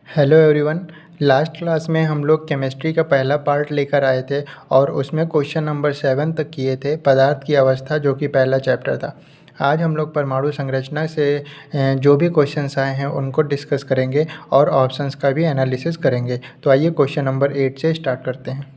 Hello everyone. Last class में हम लोग केमिस्ट्री का पहला पार्ट लेकर आए थे और उसमें क्वेश्चन नंबर 7 तक किए थे, पदार्थ की अवस्था, जो कि पहला चैप्टर था। आज हम लोग परमाणु संरचना से जो भी क्वेश्चंस आए हैं उनको डिस्कस करेंगे और ऑप्शंस का भी एनालिसिस करेंगे। तो आइए क्वेश्चन नंबर 8 से स्टार्ट करते हैं।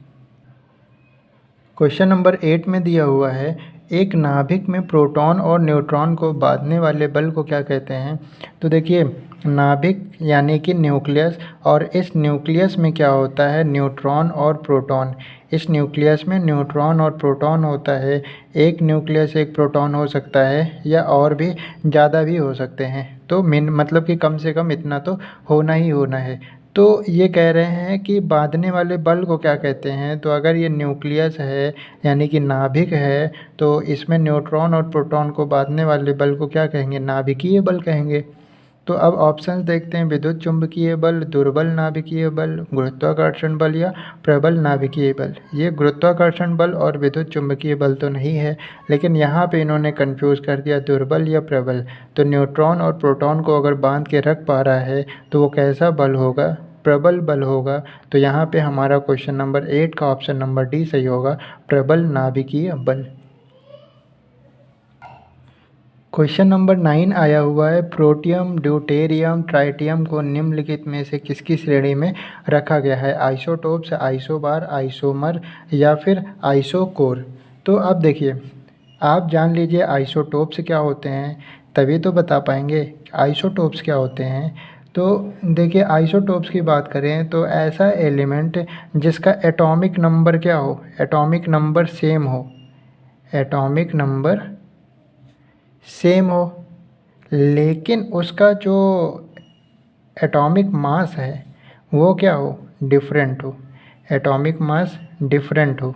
क्वेश्चन नंबर 8 में दिया हुआ है, एक नाभिक में प्रोटॉन और न्यूट्रॉन को बांधने वाले बल को क्या कहते हैं। तो देखिए, नाभिक यानी कि न्यूक्लियस, और इस न्यूक्लियस में क्या होता है, न्यूट्रॉन और प्रोटॉन। इस न्यूक्लियस में न्यूट्रॉन और प्रोटॉन होता है। एक न्यूक्लियस एक प्रोटॉन हो सकता है या और भी ज़्यादा भी हो सकते हैं। तो मतलब कि कम से कम इतना तो होना ही होना है। तो ये कह रहे हैं कि बांधने वाले बल को क्या कहते हैं। तो अगर ये न्यूक्लियस है यानी कि नाभिक है, तो इसमें न्यूट्रॉन और प्रोटॉन को बांधने वाले बल को क्या कहेंगे, नाभिकीय बल कहेंगे। तो अब ऑप्शंस देखते हैं, विद्युत चुंबकीय बल, दुर्बल नाभिकीय बल, गुरुत्वाकर्षण बल या प्रबल नाभिकीय बल। ये गुरुत्वाकर्षण बल और विद्युत चुंबकीय बल तो नहीं है, लेकिन यहाँ पे इन्होंने कंफ्यूज कर दिया दुर्बल या प्रबल। तो न्यूट्रॉन और प्रोटॉन को अगर बांध के रख पा रहा है तो वो कैसा बल होगा, प्रबल बल होगा। तो यहाँ पे हमारा क्वेश्चन नंबर 8 का ऑप्शन नंबर डी सही होगा, प्रबल नाभिकीय बल। क्वेश्चन नंबर 9 आया हुआ है, प्रोटियम, ड्यूटेरियम, ट्राइटियम को निम्नलिखित में से किसकी श्रेणी में रखा गया है। आइसोटोप्स, आइसोबार, आइसोमर या फिर आइसोकोर। तो अब देखिए, आप जान लीजिए आइसोटोप्स क्या होते हैं, तभी तो बता पाएंगे आइसोटोप्स क्या होते हैं। तो देखिए, आइसोटोप्स की बात करें तो ऐसा एलिमेंट जिसका एटॉमिक नंबर क्या हो, एटॉमिक नंबर सेम हो, एटॉमिक नंबर सेम हो, लेकिन उसका जो एटॉमिक मास है वो क्या हो, डिफरेंट हो। एटॉमिक मास डिफरेंट हो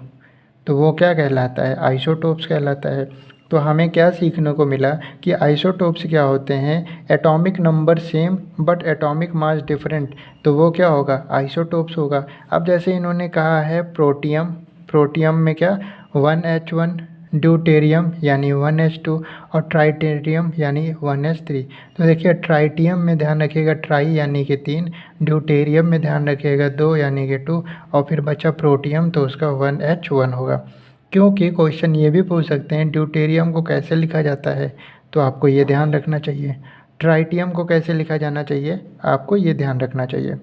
तो वो क्या कहलाता है, आइसोटोप्स कहलाता है। तो हमें क्या सीखने को मिला कि आइसोटोप्स क्या होते हैं, atomic number same but atomic mass different. तो वो क्या होगा, आइसोटोप्स होगा। अब जैसे इन्होंने कहा है प्रोटियम, प्रोटियम में क्या 1H1, ड्यूटेरियम यानी 1H2 और ट्राइटेरियम यानी 1H3। तो देखिए, ट्राइटियम में ध्यान रखिएगा ट्राई यानी कि 3, ड्यूटेरियम में ध्यान रखिएगा 2 यानी कि 2, और फिर बचा प्रोटियम तो उसका 1H1 होगा। क्योंकि क्वेश्चन ये भी पूछ सकते हैं ड्यूटेरियम को कैसे लिखा जाता है, तो आपको ये ध्यान रखना चाहिए। ट्राइटियम को कैसे लिखा जाना चाहिए, आपको ये ध्यान रखना चाहिए।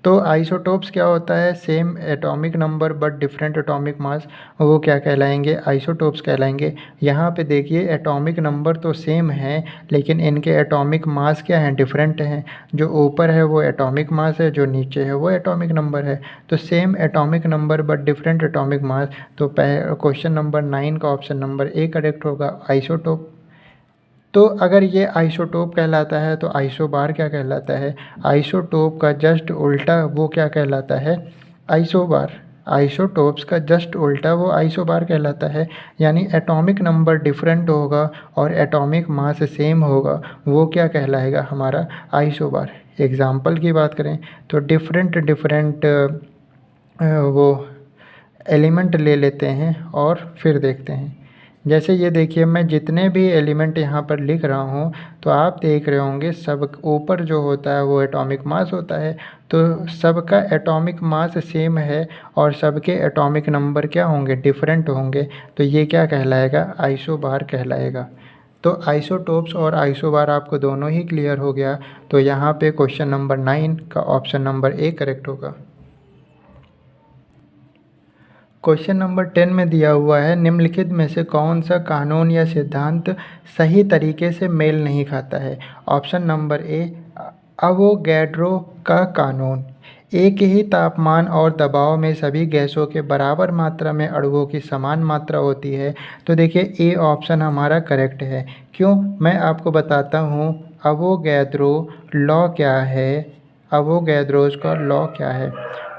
तो आइसोटोप्स क्या होता है, same atomic number but different atomic mass, वो क्या कहलाएंगे, आइसोटोप्स कहलाएंगे। यहाँ पे देखिए, एटॉमिक नंबर तो सेम है लेकिन इनके एटॉमिक मास क्या हैं, डिफरेंट हैं। जो ऊपर है वो एटॉमिक मास है, जो नीचे है वो एटॉमिक नंबर है। तो same atomic number but different atomic mass. तो क्वेश्चन नंबर 9 का ऑप्शन नंबर ए करेक्ट होगा, आइसोटोप। तो अगर ये आइसोटोप कहलाता है तो आइसोबार क्या कहलाता है, आइसोटोप का जस्ट उल्टा वो क्या कहलाता है, आइसोबार। आइसोटोप्स का जस्ट उल्टा वो आइसोबार कहलाता है। यानी एटॉमिक नंबर डिफरेंट होगा और एटॉमिक मास सेम होगा, वो क्या कहलाएगा, हमारा आइसोबार। एग्जाम्पल की बात करें तो डिफरेंट डिफरेंट वो एलिमेंट ले लेते हैं और फिर देखते हैं। जैसे ये देखिए, मैं जितने भी एलिमेंट यहाँ पर लिख रहा हूँ तो आप देख रहे होंगे सब ऊपर जो होता है वो एटॉमिक मास होता है। तो सबका एटॉमिक मास सेम है और सबके एटॉमिक नंबर क्या होंगे, डिफरेंट होंगे। तो ये क्या कहलाएगा, आइसोबार कहलाएगा। तो आइसोटोप्स और आइसोबार आपको दोनों ही क्लियर हो गया। तो यहाँ पे क्वेश्चन नंबर 9 का ऑप्शन नंबर ए करेक्ट होगा। क्वेश्चन नंबर 10 में दिया हुआ है, निम्नलिखित में से कौन सा कानून या सिद्धांत सही तरीके से मेल नहीं खाता है। ऑप्शन नंबर ए, अवोगैड्रो का कानून। एक ही तापमान और दबाव में सभी गैसों के बराबर मात्रा में अणुओं की समान मात्रा होती है। तो देखिए, ए ऑप्शन हमारा करेक्ट है। क्यों, मैं आपको बताता हूँ अवोगैड्रो लॉ क्या है। अवोगैड्रोस का लॉ क्या है,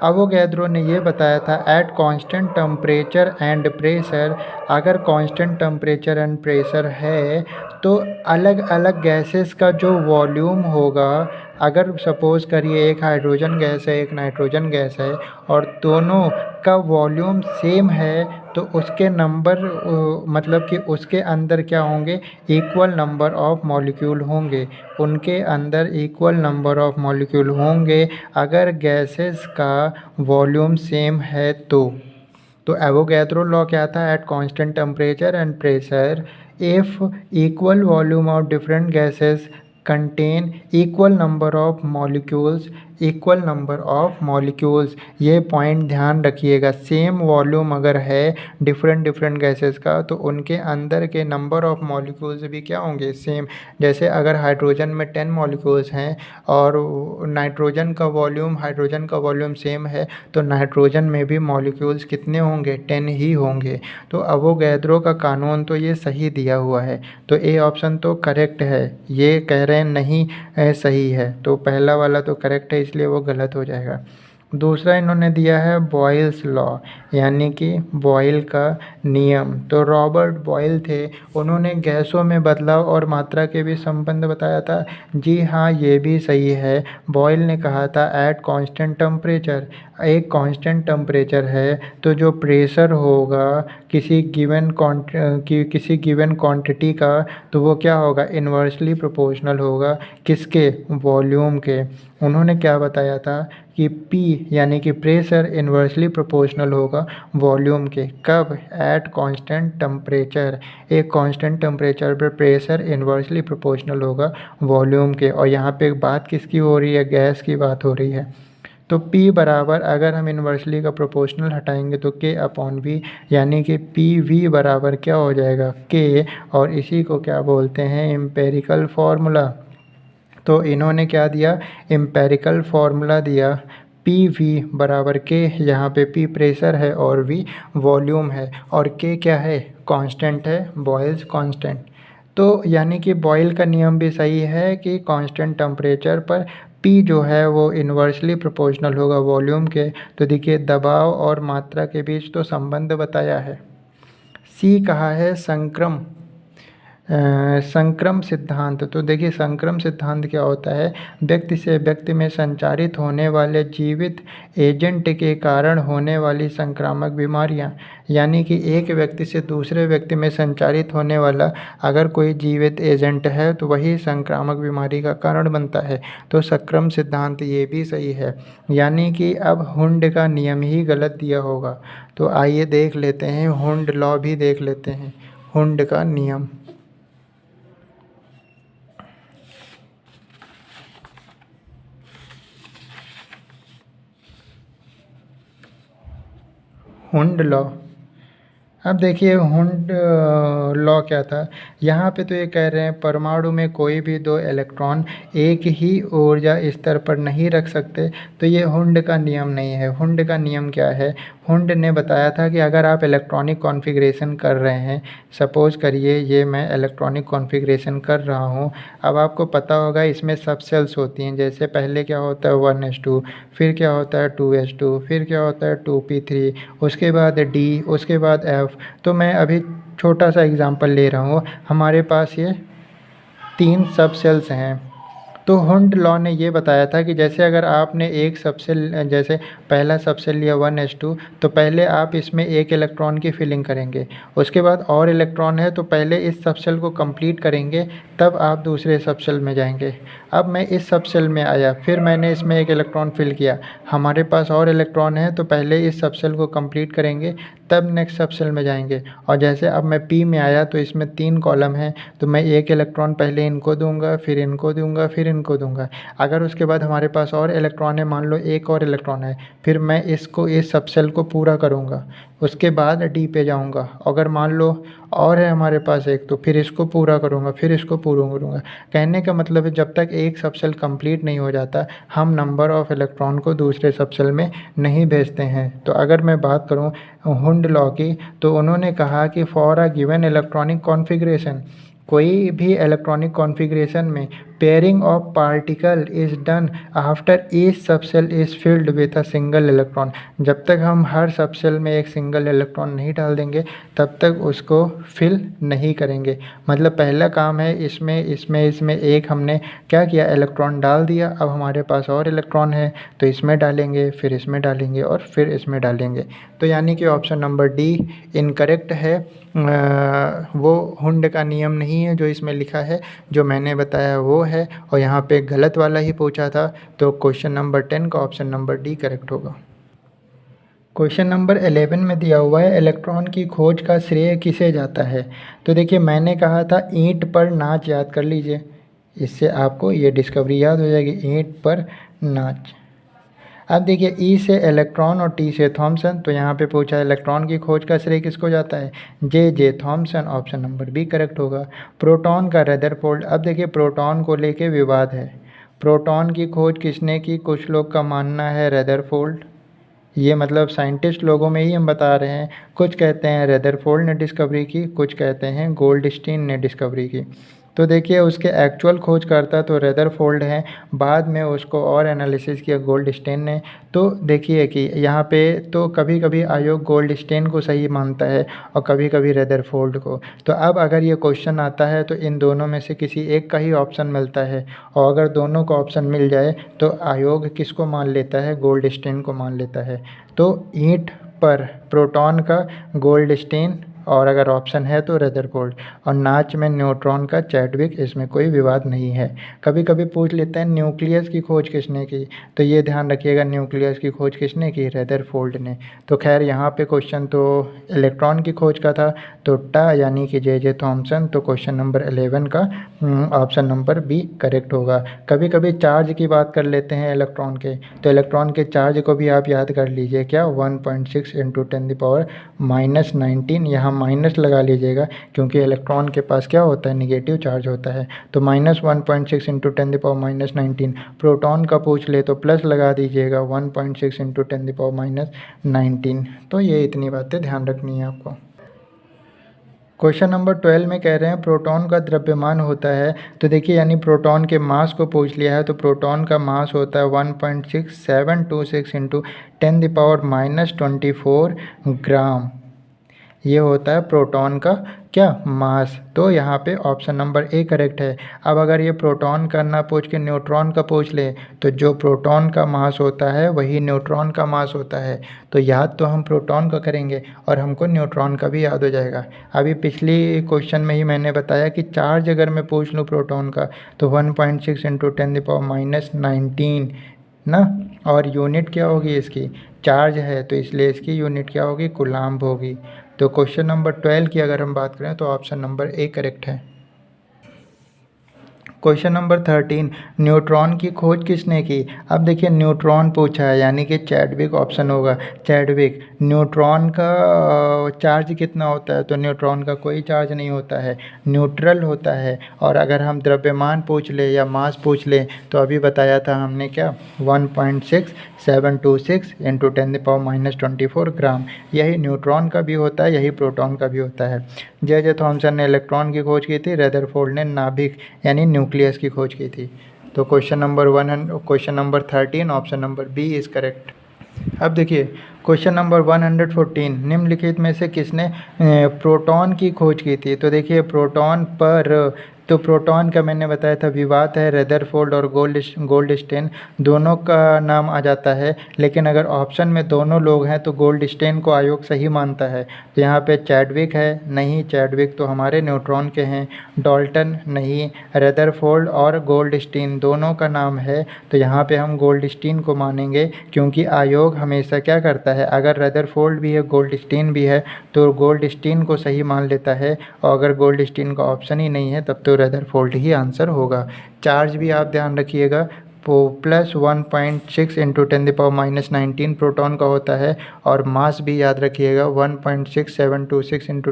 अवोगैड्रो ने ये बताया था, at constant temperature and pressure, अगर कांस्टेंट टेम्परेचर एंड प्रेशर है तो अलग अलग गैसेस का जो वॉल्यूम होगा, अगर सपोज़ करिए एक हाइड्रोजन गैस है, एक नाइट्रोजन गैस है और दोनों का वॉल्यूम सेम है, तो उसके नंबर मतलब कि उसके अंदर क्या होंगे, इक्वल नंबर ऑफ़ मॉलिक्यूल होंगे, उनके अंदर इक्वल नंबर ऑफ़ मॉलिक्यूल होंगे अगर गैसेस का वॉल्यूम सेम है तो एवोगैड्रो लॉ क्या था, at constant temperature and pressure if equal volume of different gases contain equal number of molecules, equal number of molecules, ये पॉइंट ध्यान रखिएगा। सेम वॉल्यूम अगर है डिफरेंट डिफरेंट गैसेस का तो उनके अंदर के नंबर ऑफ मॉलिक्यूल्स भी क्या होंगे, सेम। जैसे अगर हाइड्रोजन में 10 मॉलिक्यूल्स हैं और नाइट्रोजन का वॉल्यूम हाइड्रोजन का वॉल्यूम सेम है, तो नाइट्रोजन में भी मॉलिक्यूल्स कितने होंगे, 10 ही होंगे। तो अवोगैड्रो का कानून तो ये सही दिया हुआ है, तो ए ऑप्शन तो करेक्ट है। ये कह रहे हैं नहीं सही है, तो पहला वाला तो करेक्ट है, इसलिए वो गलत हो जाएगा। दूसरा इन्होंने दिया है बॉयल्स लॉ, यानी कि बॉयल का नियम। तो रॉबर्ट बॉयल थे, उन्होंने गैसों में बदलाव और मात्रा के भी संबंध बताया था। जी हाँ, ये भी सही है। बॉयल ने कहा था एट कांस्टेंट टेम्परेचर, एक कांस्टेंट टेम्परेचर है तो जो प्रेशर होगा किसी गिवन क्वांटिटी का, तो वो क्या होगा, इन्वर्सली प्रोपोर्शनल होगा किसके, वॉल्यूम के। उन्होंने क्या बताया था कि P यानी कि प्रेशर इन्वर्सली प्रोपोर्शनल होगा वॉल्यूम के। कब, एट कांस्टेंट टेम्परेचर, एक कांस्टेंट टेम्परेचर पर प्रेशर इन्वर्सली प्रोपोर्शनल होगा वॉल्यूम के। और यहाँ पे बात किसकी हो रही है, गैस की बात हो रही है। तो P बराबर, अगर हम इन्वर्सली का प्रोपोर्शनल हटाएंगे तो K अपॉन V, यानी कि PV बराबर क्या हो जाएगा, K। और इसी को क्या बोलते हैं, एम्पेरिकल फार्मूला। तो इन्होंने क्या दिया, एम्पेरिकल फार्मूला दिया, PV बराबर K, यहाँ पे P प्रेशर है और V वॉल्यूम है और K क्या है, कांस्टेंट है, बॉयल्स कांस्टेंट। तो यानी कि बॉयल का नियम भी सही है कि कांस्टेंट टेम्परेचर पर P जो है वो इन्वर्सली प्रोपोर्शनल होगा वॉल्यूम के। तो देखिए दबाव और मात्रा के बीच तो संबंध बताया है। C कहा है संक्रम सिद्धांत। तो देखिए संक्रम सिद्धांत क्या होता है, व्यक्ति से व्यक्ति में संचारित होने वाले जीवित एजेंट के कारण होने वाली संक्रामक बीमारियां, यानी कि एक व्यक्ति से दूसरे व्यक्ति में संचारित होने वाला अगर कोई जीवित एजेंट है तो वही संक्रामक बीमारी का कारण बनता है। तो संक्रम सिद्धांत ये भी सही है, यानी कि अब हुंड का नियम ही गलत दिया होगा। तो आइए देख लेते हैं, हुंड लॉ भी देख लेते हैं, हुंड का नियम। हुंड लॉ, अब देखिए हुंड लॉ क्या था। यहाँ पे तो ये कह रहे हैं परमाणु में कोई भी दो इलेक्ट्रॉन एक ही ऊर्जा स्तर पर नहीं रख सकते, तो ये हुंड का नियम नहीं है। हुंड का नियम क्या है, हुंड ने बताया था कि अगर आप इलेक्ट्रॉनिक कॉन्फ़िगरेशन कर रहे हैं, सपोज़ करिए ये मैं इलेक्ट्रॉनिक कॉन्फ़िगरेशन कर रहा हूँ, अब आपको पता होगा इसमें सब सेल्स होती हैं। जैसे पहले क्या होता है 1s2, फिर क्या होता है 2s2, फिर क्या होता है 2p3, उसके बाद D, उसके बाद F। तो मैं अभी छोटा सा एग्जांपल ले रहा हूँ, हमारे पास ये 3 सब सेल्स हैं। तो हुंड लॉ ने ये बताया था कि जैसे अगर आपने एक सबसेल, जैसे पहला सबसेल लिया 1s2, तो पहले आप इसमें एक इलेक्ट्रॉन की फिलिंग करेंगे, उसके बाद और इलेक्ट्रॉन है तो पहले इस सबसेल को कंप्लीट करेंगे, तब आप दूसरे सबसेल में जाएंगे। अब मैं इस सबसेल में आया, फिर मैंने इसमें एक इलेक्ट्रॉन फिल किया, हमारे पास और इलेक्ट्रॉन है तो पहले इस सबसेल को कंप्लीट करेंगे, तब नेक्स्ट सबसेल में जाएंगे। और जैसे अब मैं P में आया तो इसमें 3 कॉलम हैं, तो मैं एक इलेक्ट्रॉन पहले इनको दूंगा, फिर इनको दूंगा, फिर इनको दूंगा। अगर उसके बाद हमारे पास और इलेक्ट्रॉन है, मान लो एक और इलेक्ट्रॉन है, फिर मैं इसको इस सबसेल को पूरा करूंगा, उसके बाद D पे जाऊंगा। अगर मान लो और है हमारे पास एक, तो फिर इसको पूरा करूंगा, फिर इसको पूरा करूंगा। कहने का मतलब है जब तक एक सबसेल कंप्लीट नहीं हो जाता, हम नंबर ऑफ़ इलेक्ट्रॉन को दूसरे सबसेल में नहीं भेजते हैं। तो अगर मैं बात करूं हुंड लॉ की, तो उन्होंने कहा कि for a given electronic configuration, कोई भी इलेक्ट्रॉनिक कॉन्फ़िगरेशन में pairing of particle is done after each subshell is filled with a single electron. जब तक हम हर सबसेल में एक सिंगल इलेक्ट्रॉन नहीं डाल देंगे तब तक उसको फिल नहीं करेंगे। मतलब पहला काम है इसमें एक हमने क्या किया, इलेक्ट्रॉन डाल दिया। अब हमारे पास और इलेक्ट्रॉन है तो इसमें डालेंगे, फिर इसमें डालेंगे और फिर इसमें डालेंगे। तो यानी कि ऑप्शन नंबर डी इनकरेक्ट है। वो हुंड का नियम नहीं है जो इसमें लिखा है, जो मैंने बताया वो है, और यहाँ पे गलत वाला ही पूछा था। तो क्वेश्चन नंबर 10 का ऑप्शन नंबर डी करेक्ट होगा। क्वेश्चन नंबर 11 में दिया हुआ है इलेक्ट्रॉन की खोज का श्रेय किसे जाता है। तो देखिए मैंने कहा था ईंट पर नाच याद कर लीजिए, इससे आपको ये डिस्कवरी याद हो जाएगी, ईंट पर नाच। अब देखिए ई से इलेक्ट्रॉन और टी से थॉमसन, तो यहाँ पे पूछा है इलेक्ट्रॉन की खोज का श्रेय किसको जाता है, J Thomson. Option number B correct होगा। प्रोटॉन का रदरफोर्ड। अब देखिए प्रोटॉन को लेके विवाद है, प्रोटॉन की खोज किसने की, कुछ लोग का मानना है रदरफोर्ड, ये मतलब साइंटिस्ट लोगों में ही हम बता रहे हैं। कुछ कहते हैं रदरफोर्ड ने डिस्कवरी की, कुछ कहते हैं गोल्डस्टीन ने डिस्कवरी की। तो देखिए उसके एक्चुअल खोजकर्ता तो रदरफोर्ड हैं, बाद में उसको और एनालिसिस किया गोल्डस्टीन ने। तो देखिए कि यहाँ पे तो कभी कभी आयोग गोल्डस्टीन को सही मानता है और कभी कभी रदरफोर्ड को। तो अब अगर ये क्वेश्चन आता है तो इन दोनों में से किसी एक का ही ऑप्शन मिलता है, और अगर दोनों का ऑप्शन मिल जाए तो आयोग किसको मान लेता है, गोल्डस्टीन को मान लेता है। तो ईंट पर प्रोटॉन का गोल्डस्टीन, और अगर ऑप्शन है तो रदरफोर्ड, और नाच में न्यूट्रॉन का चैडविक, इसमें कोई विवाद नहीं है। कभी कभी पूछ लेते हैं न्यूक्लियस की खोज किसने की, तो ये ध्यान रखिएगा न्यूक्लियस की खोज किसने की, रदरफोर्ड ने। तो खैर यहाँ पे क्वेश्चन तो इलेक्ट्रॉन की खोज का था, तो टा यानी कि जे थॉमसन। तो क्वेश्चन नंबर 11 का ऑप्शन नंबर बी करेक्ट होगा। कभी कभी चार्ज की बात कर लेते हैं इलेक्ट्रॉन के, तो इलेक्ट्रॉन के चार्ज को भी आप याद कर लीजिए, क्या 1.6 × 10⁻⁻19, यहाँ माइनस लगा लीजिएगा क्योंकि इलेक्ट्रॉन के पास क्या होता है, निगेटिव चार्ज होता है। तो -1.6 × 10⁻⁻19। प्रोटॉन का पूछ ले तो प्लस लगा दीजिएगा 1.6 × 10⁻⁻19। तो ये इतनी बातें ध्यान रखनी है आपको। क्वेश्चन नंबर 12 में कह रहे हैं प्रोटॉन का द्रव्यमान होता है। तो देखिए यानी प्रोटॉन के मास को पूछ लिया है, तो प्रोटॉन का मास होता है 1.6726 × 10⁻⁻24 ग्राम। ये होता है प्रोटॉन का क्या, मास। तो यहाँ पे ऑप्शन नंबर ए करेक्ट है। अब अगर ये प्रोटॉन का ना पूछ के न्यूट्रॉन का पूछ ले, तो जो प्रोटॉन का मास होता है वही न्यूट्रॉन का मास होता है। तो याद तो हम प्रोटॉन का करेंगे और हमको न्यूट्रॉन का भी याद हो जाएगा। अभी पिछली क्वेश्चन में ही मैंने बताया कि चार्ज अगर मैं पूछ लूँ प्रोटॉन का तो 1.6 × 10⁻⁻19 ना, और यूनिट क्या होगी इसकी, चार्ज है तो इसलिए इसकी यूनिट क्या होगी, कूलाम्ब होगी। तो क्वेश्चन नंबर 12 की अगर हम बात करें तो ऑप्शन नंबर ए करेक्ट है। क्वेश्चन नंबर 13 न्यूट्रॉन की खोज किसने की। अब देखिए न्यूट्रॉन पूछा है यानी कि चैडविक ऑप्शन होगा, चैडविक। न्यूट्रॉन का चार्ज कितना होता है, तो न्यूट्रॉन का कोई चार्ज नहीं होता है, न्यूट्रल होता है। और अगर हम द्रव्यमान पूछ ले या मास पूछ ले तो अभी बताया था हमने क्या, 1.6726 × 10⁻⁻24 ग्राम। यही न्यूट्रॉन का भी होता है, यही प्रोटॉन का भी होता है। जे थॉमसन ने इलेक्ट्रॉन की खोज की थी, रदरफोर्ड ने नाभिक यानी न्यूक्लियस की खोज की थी। तो question number 13 option number B is correct. अब देखिए क्वेश्चन नंबर 114 निम्नलिखित में से किसने प्रोटॉन की खोज की थी। तो देखिए प्रोटॉन पर, तो प्रोटॉन का मैंने बताया था विवाद है, रदरफोर्ड और गोल्डस्टीन दोनों का नाम आ जाता है। लेकिन अगर ऑप्शन में दोनों लोग हैं तो गोल्डस्टीन को आयोग सही मानता है। तो यहाँ पे चैडविक है, नहीं, चैडविक तो हमारे न्यूट्रॉन के हैं। डॉल्टन नहीं, रदरफोर्ड और गोल्डस्टीन दोनों का नाम है। तो यहाँ पे हम गोल्डस्टीन को मानेंगे क्योंकि आयोग हमेशा क्या करता है, अगर रदरफोर्ड भी है गोल्डस्टीन भी है तो गोल्डस्टीन को सही मान लेता है, और अगर गोल्डस्टीन का ऑप्शन ही नहीं है तब तो रदरफोर्ड ही आंसर होगा। चार्ज भी आप ध्यान रखिएगा, प्लस 1.6 × 10⁻⁻19 प्रोटॉन का होता है, और मास भी याद रखिएगा 1.6726 ×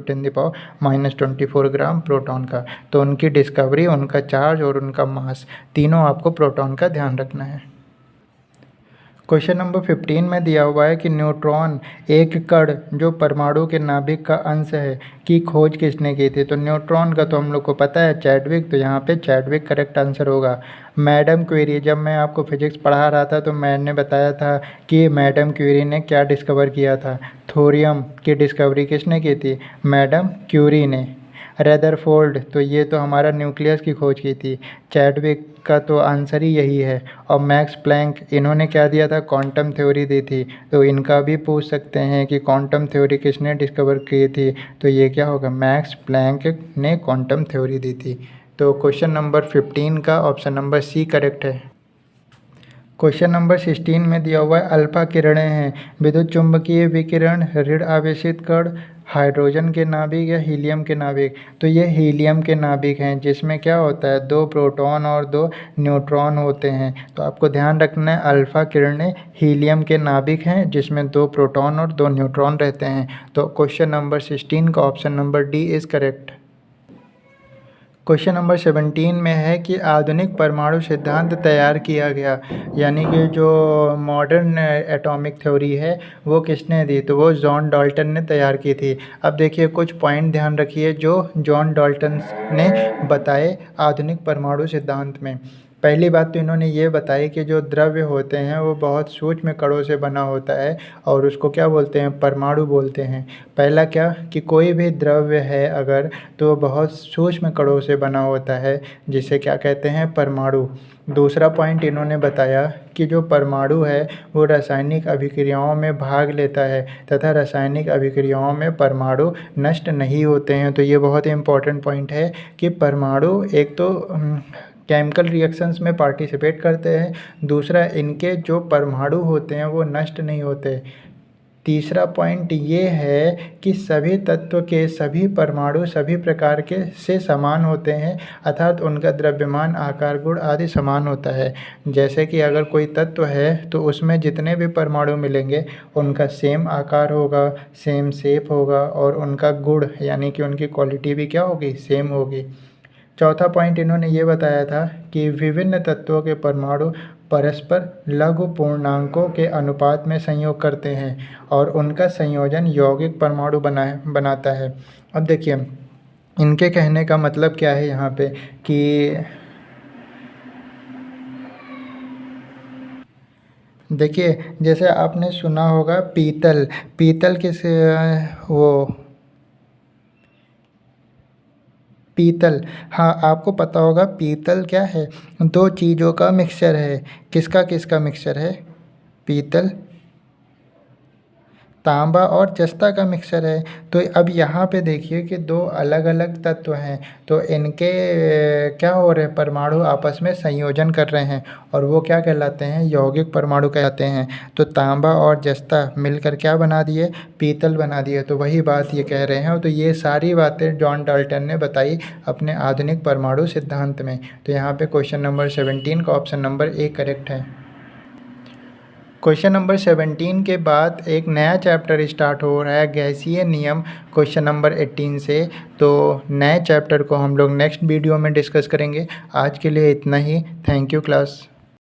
10⁻⁻24 ग्राम प्रोटॉन का। तो उनकी डिस्कवरी, उनका चार्ज और उनका मास तीनों आपको प्रोटॉन का ध्यान रखना है। क्वेश्चन नंबर 15 में दिया हुआ है कि न्यूट्रॉन एक कण जो परमाणु के नाभिक का अंश है की खोज किसने की थी। तो न्यूट्रॉन का तो हम लोग को पता है चैडविक, तो यहाँ पे चैडविक करेक्ट आंसर होगा। मैडम क्यूरी, जब मैं आपको फिजिक्स पढ़ा रहा था तो मैंने बताया था कि मैडम क्यूरी ने क्या डिस्कवर किया था। थोरियम की डिस्कवरी किसने की थी? मैडम क्यूरी ने। रदरफोर्ड, तो ये तो हमारा न्यूक्लियस की खोज की थी। चैडविक का तो आंसर ही यही है। और मैक्स प्लैंक, इन्होंने क्या दिया था? क्वांटम थ्योरी दी थी। तो इनका भी पूछ सकते हैं कि क्वांटम थ्योरी किसने डिस्कवर की थी। तो ये क्या होगा? मैक्स प्लैंक ने क्वांटम थ्योरी दी थी। तो क्वेश्चन नंबर 15 का ऑप्शन नंबर सी करेक्ट है। क्वेश्चन नंबर 16 में दिया हुआ है अल्फा किरणें हैं विद्युत चुंबकीय विकिरण, ऋण आवेशित कण, हाइड्रोजन के नाभिक या हीलियम के नाभिक। तो ये हीलियम के नाभिक हैं जिसमें क्या होता है? 2 प्रोटॉन और 2 न्यूट्रॉन होते हैं। तो आपको ध्यान रखना है अल्फा किरणें हीलियम के नाभिक हैं जिसमें 2 प्रोटॉन और 2 न्यूट्रॉन रहते हैं। तो क्वेश्चन नंबर 16 का option number D is correct. Question number 17 में है कि आधुनिक परमाणु सिद्धांत तैयार किया गया, यानी कि जो मॉडर्न एटॉमिक थ्योरी है वो किसने दी? तो वो जॉन डाल्टन ने तैयार की थी। अब देखिए कुछ पॉइंट ध्यान रखिए जो जॉन डाल्टन ने बताए आधुनिक परमाणु सिद्धांत में। पहली बात तो इन्होंने ये बताई कि जो द्रव्य होते हैं वो बहुत सूक्ष्म कणों से बना होता है और उसको क्या बोलते हैं? परमाणु बोलते हैं। पहला क्या कि कोई भी द्रव्य है अगर तो वो बहुत सूक्ष्म कणों से बना होता है जिसे क्या कहते हैं? परमाणु। दूसरा पॉइंट इन्होंने बताया कि जो परमाणु है वो रासायनिक अभिक्रियाओं में भाग लेता है तथा रासायनिक अभिक्रियाओं में परमाणु नष्ट नहीं होते हैं। तो ये बहुत ही इम्पोर्टेंट पॉइंट है कि परमाणु एक तो केमिकल रिएक्शंस में पार्टिसिपेट करते हैं, दूसरा इनके जो परमाणु होते हैं वो नष्ट नहीं होते। तीसरा पॉइंट ये है कि सभी तत्व के सभी परमाणु सभी प्रकार के से समान होते हैं, अर्थात उनका द्रव्यमान, आकार, गुण आदि समान होता है। जैसे कि अगर कोई तत्व है तो उसमें जितने भी परमाणु मिलेंगे उनका सेम आकार होगा, सेम शेप होगा और उनका गुण यानी कि उनकी क्वालिटी भी क्या होगी? सेम होगी। चौथा पॉइंट इन्होंने ये बताया था कि विभिन्न तत्वों के परमाणु परस्पर लघु पूर्णांकों के अनुपात में संयोग करते हैं और उनका संयोजन यौगिक परमाणु बनाता है। अब देखिए इनके कहने का मतलब क्या है यहाँ पे कि देखिए जैसे आपने सुना होगा पीतल, पीतल किस वो पीतल, हाँ आपको पता होगा पीतल क्या है? 2 चीज़ों का मिक्सचर है। किसका किसका मिक्सचर है? पीतल, तांबा और जस्ता का मिक्सचर है। तो अब यहाँ पे देखिए कि 2 अलग अलग तत्व हैं तो इनके क्या हो रहे हैं? परमाणु आपस में संयोजन कर रहे हैं और वो क्या कहलाते हैं? यौगिक परमाणु कहलाते हैं। तो तांबा और जस्ता मिलकर क्या बना दिए? पीतल बना दिए। तो वही बात ये कह रहे हैं। तो ये सारी बातें जॉन डाल्टन ने बताई अपने आधुनिक परमाणु सिद्धांत में। तो यहाँ पे क्वेश्चन नंबर 17 का ऑप्शन नंबर ए करेक्ट है। क्वेश्चन नंबर 17 के बाद एक नया चैप्टर स्टार्ट हो रहा है गैसीय नियम, क्वेश्चन नंबर 18 से। तो नए चैप्टर को हम लोग नेक्स्ट वीडियो में डिस्कस करेंगे। आज के लिए इतना ही। Thank you class.